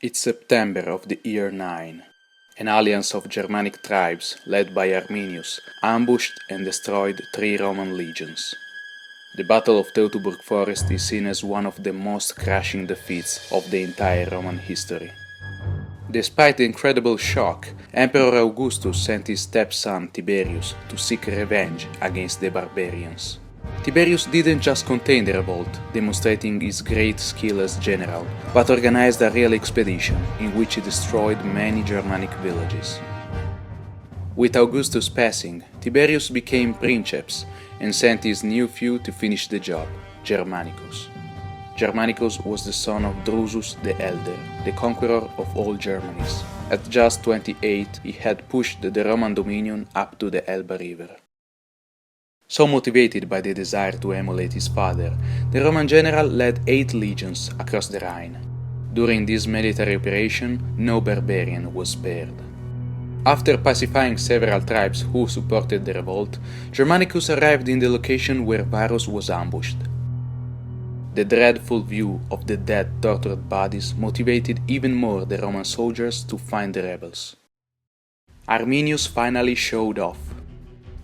It's September of the year 9. An alliance of Germanic tribes, led by Arminius, ambushed and destroyed 3 Roman legions. The Battle of Teutoburg Forest is seen as one of the most crushing defeats of the entire Roman history. Despite the incredible shock, Emperor Augustus sent his stepson Tiberius to seek revenge against the barbarians. Tiberius didn't just contain the revolt, demonstrating his great skill as general, but organized a real expedition in which he destroyed many Germanic villages. With Augustus passing, Tiberius became princeps and sent his nephew to finish the job, Germanicus. Germanicus was the son of Drusus the Elder, the conqueror of all Germanies. At just 28, he had pushed the Roman dominion up to the Elbe River. So motivated by the desire to emulate his father, the Roman general led 8 legions across the Rhine. During this military operation, no barbarian was spared. After pacifying several tribes who supported the revolt, Germanicus arrived in the location where Varus was ambushed. The dreadful view of the dead, tortured bodies motivated even more the Roman soldiers to find the rebels. Arminius finally showed off.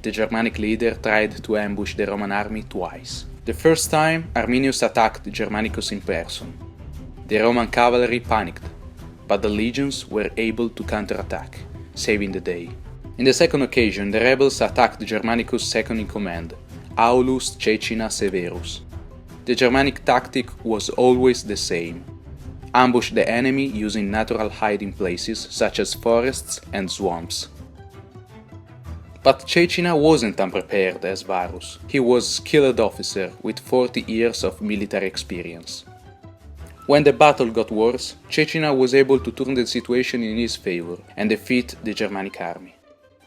The Germanic leader tried to ambush the Roman army twice. The first time, Arminius attacked Germanicus in person. The Roman cavalry panicked, but the legions were able to counterattack, saving the day. In the second occasion, the rebels attacked Germanicus' second in command, Aulus Caecina Severus. The Germanic tactic was always the same: ambush the enemy using natural hiding places such as forests and swamps. But Caecina wasn't unprepared as Varus. He was a skilled officer with 40 years of military experience. When the battle got worse, Caecina was able to turn the situation in his favor and defeat the Germanic army.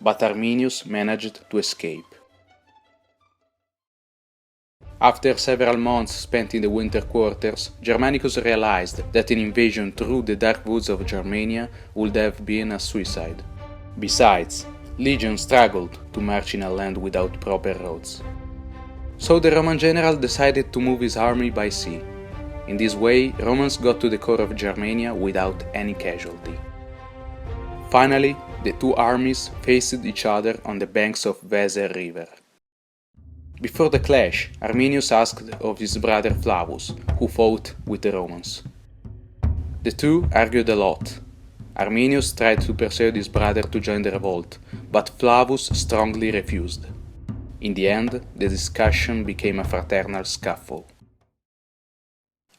But Arminius managed to escape. After several months spent in the winter quarters, Germanicus realized that an invasion through the dark woods of Germania would have been a suicide. Besides, legions struggled to march in a land without proper roads. So the Roman general decided to move his army by sea. In this way, Romans got to the core of Germania without any casualty. Finally, the 2 armies faced each other on the banks of Weser River. Before the clash, Arminius asked of his brother Flavus, who fought with the Romans. The two argued a lot. Arminius tried to persuade his brother to join the revolt, but Flavus strongly refused. In the end, the discussion became a fraternal scuffle.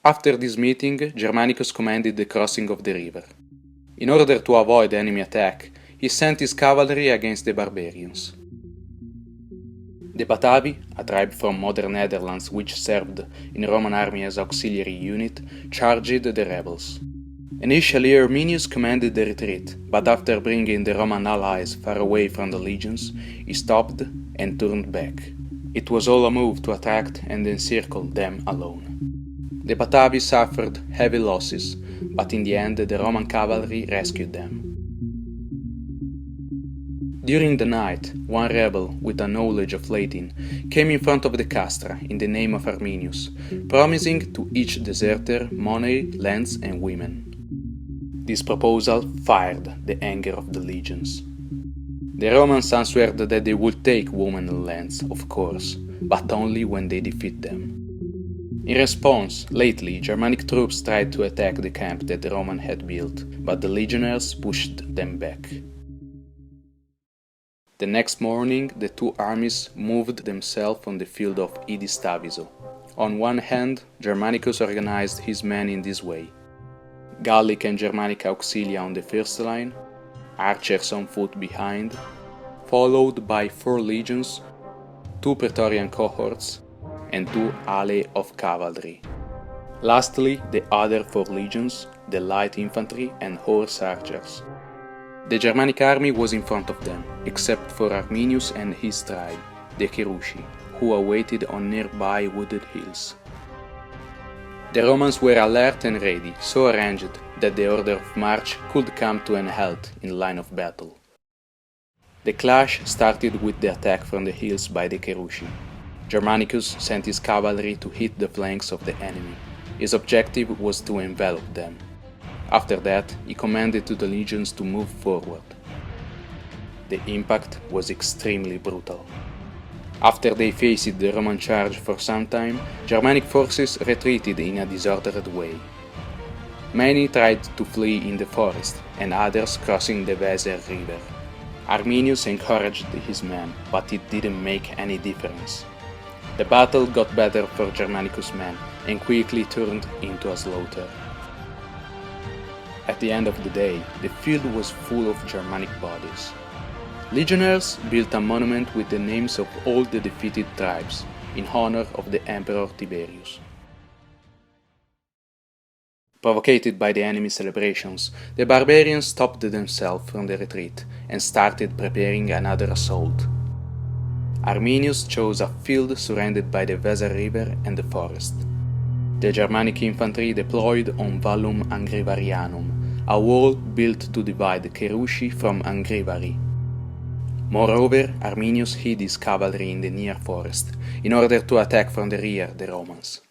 After this meeting, Germanicus commanded the crossing of the river. In order to avoid enemy attack, he sent his cavalry against the barbarians. The Batavi, a tribe from modern Netherlands which served in the Roman army as auxiliary unit, charged the rebels. Initially, Arminius commanded the retreat, but after bringing the Roman allies far away from the legions, he stopped and turned back. It was all a move to attract and encircle them alone. The Batavi suffered heavy losses, but in the end the Roman cavalry rescued them. During the night, one rebel with a knowledge of Latin came in front of the castra in the name of Arminius, promising to each deserter money, lands and women. This proposal fired the anger of the legions. The Romans answered that they would take women and lands, of course, but only when they defeat them. In response, lately, Germanic troops tried to attack the camp that the Romans had built, but the legionnaires pushed them back. The next morning, the 2 armies moved themselves on the field of Idi Staviso. On one hand, Germanicus organized his men in this way: Gallic and Germanic auxilia on the first line, archers on foot behind, followed by 4 legions, 2 Praetorian cohorts, and 2 alae of cavalry. Lastly, the other 4 legions, the light infantry and horse archers. The Germanic army was in front of them, except for Arminius and his tribe, the Cherusci, who awaited on nearby wooded hills. The Romans were alert and ready, so arranged that the order of march could come to an halt in line of battle. The clash started with the attack from the hills by the Cherusci. Germanicus sent his cavalry to hit the flanks of the enemy. His objective was to envelop them. After that, he commanded to the legions to move forward. The impact was extremely brutal. After they faced the Roman charge for some time, Germanic forces retreated in a disordered way. Many tried to flee in the forest, and others crossing the Weser River. Arminius encouraged his men, but it didn't make any difference. The battle got better for Germanicus' men, and quickly turned into a slaughter. At the end of the day, the field was full of Germanic bodies. Legionnaires built a monument with the names of all the defeated tribes, in honor of the Emperor Tiberius. Provoked by the enemy's celebrations, the barbarians stopped themselves from the retreat and started preparing another assault. Arminius chose a field surrounded by the Weser River and the forest. The Germanic infantry deployed on Vallum Angrivarianum, a wall built to divide Cherusci from Angrivari. Moreover, Arminius hid his cavalry in the near forest, in order to attack from the rear the Romans.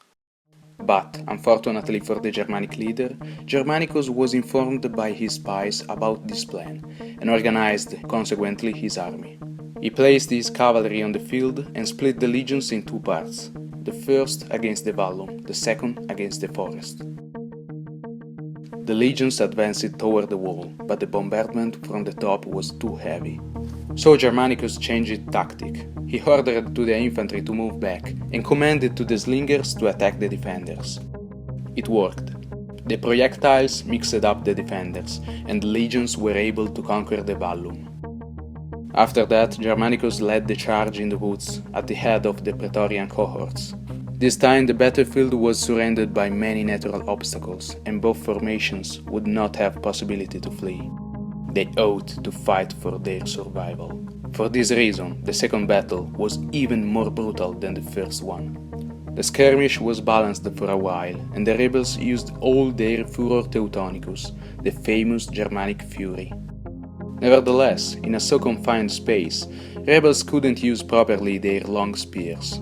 But, unfortunately for the Germanic leader, Germanicus was informed by his spies about this plan, and organized, consequently, his army. He placed his cavalry on the field and split the legions in two parts, the first against the Vallum, the second against the forest. The legions advanced toward the wall, but the bombardment from the top was too heavy. So Germanicus changed tactic. He ordered to the infantry to move back and commanded to the slingers to attack the defenders. It worked. The projectiles mixed up the defenders, and the legions were able to conquer the Vallum. After that, Germanicus led the charge in the woods at the head of the Praetorian cohorts. This time the battlefield was surrounded by many natural obstacles, and both formations would not have possibility to flee. They ought to fight for their survival. For this reason, the second battle was even more brutal than the first one. The skirmish was balanced for a while, and the rebels used all their furor teutonicus, the famous Germanic fury. Nevertheless, in a so confined space, rebels couldn't use properly their long spears.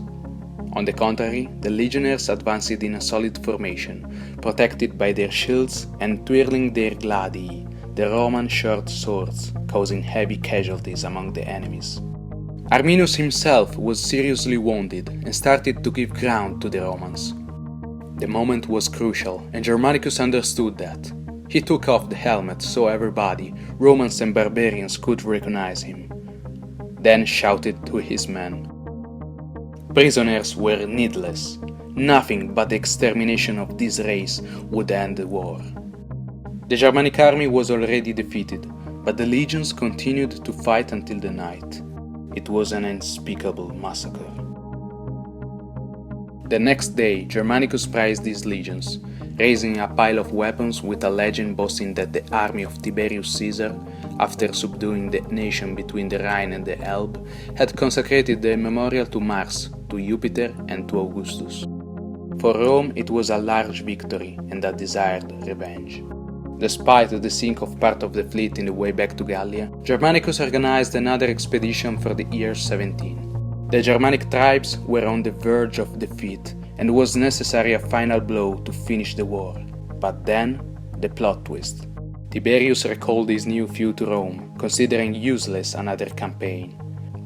On the contrary, the legionnaires advanced in a solid formation, protected by their shields and twirling their gladii, the Roman short swords, causing heavy casualties among the enemies. Arminius himself was seriously wounded and started to give ground to the Romans. The moment was crucial, and Germanicus understood that. He took off the helmet so everybody, Romans and barbarians, could recognize him. Then shouted to his men. Prisoners were needless. Nothing but the extermination of this race would end the war. The Germanic army was already defeated, but the legions continued to fight until the night. It was an unspeakable massacre. The next day, Germanicus prized his legions, raising a pile of weapons with a legend boasting that the army of Tiberius Caesar, after subduing the nation between the Rhine and the Elbe, had consecrated the memorial to Mars, to Jupiter, and to Augustus. For Rome, it was a large victory and a desired revenge. Despite the sink of part of the fleet in the way back to Gallia, Germanicus organized another expedition for the year 17. The Germanic tribes were on the verge of defeat, and it was necessary a final blow to finish the war. But then, the plot twist. Tiberius recalled his new feud to Rome, considering useless another campaign.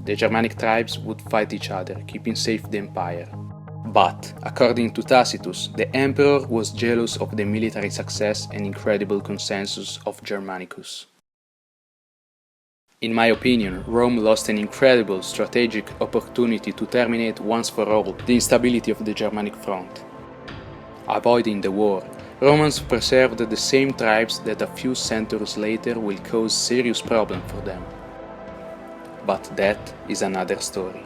The Germanic tribes would fight each other, keeping safe the empire. But, according to Tacitus, the emperor was jealous of the military success and incredible consensus of Germanicus. In my opinion, Rome lost an incredible strategic opportunity to terminate once for all the instability of the Germanic front. Avoiding the war, Romans preserved the same tribes that a few centuries later will cause serious problems for them. But that is another story.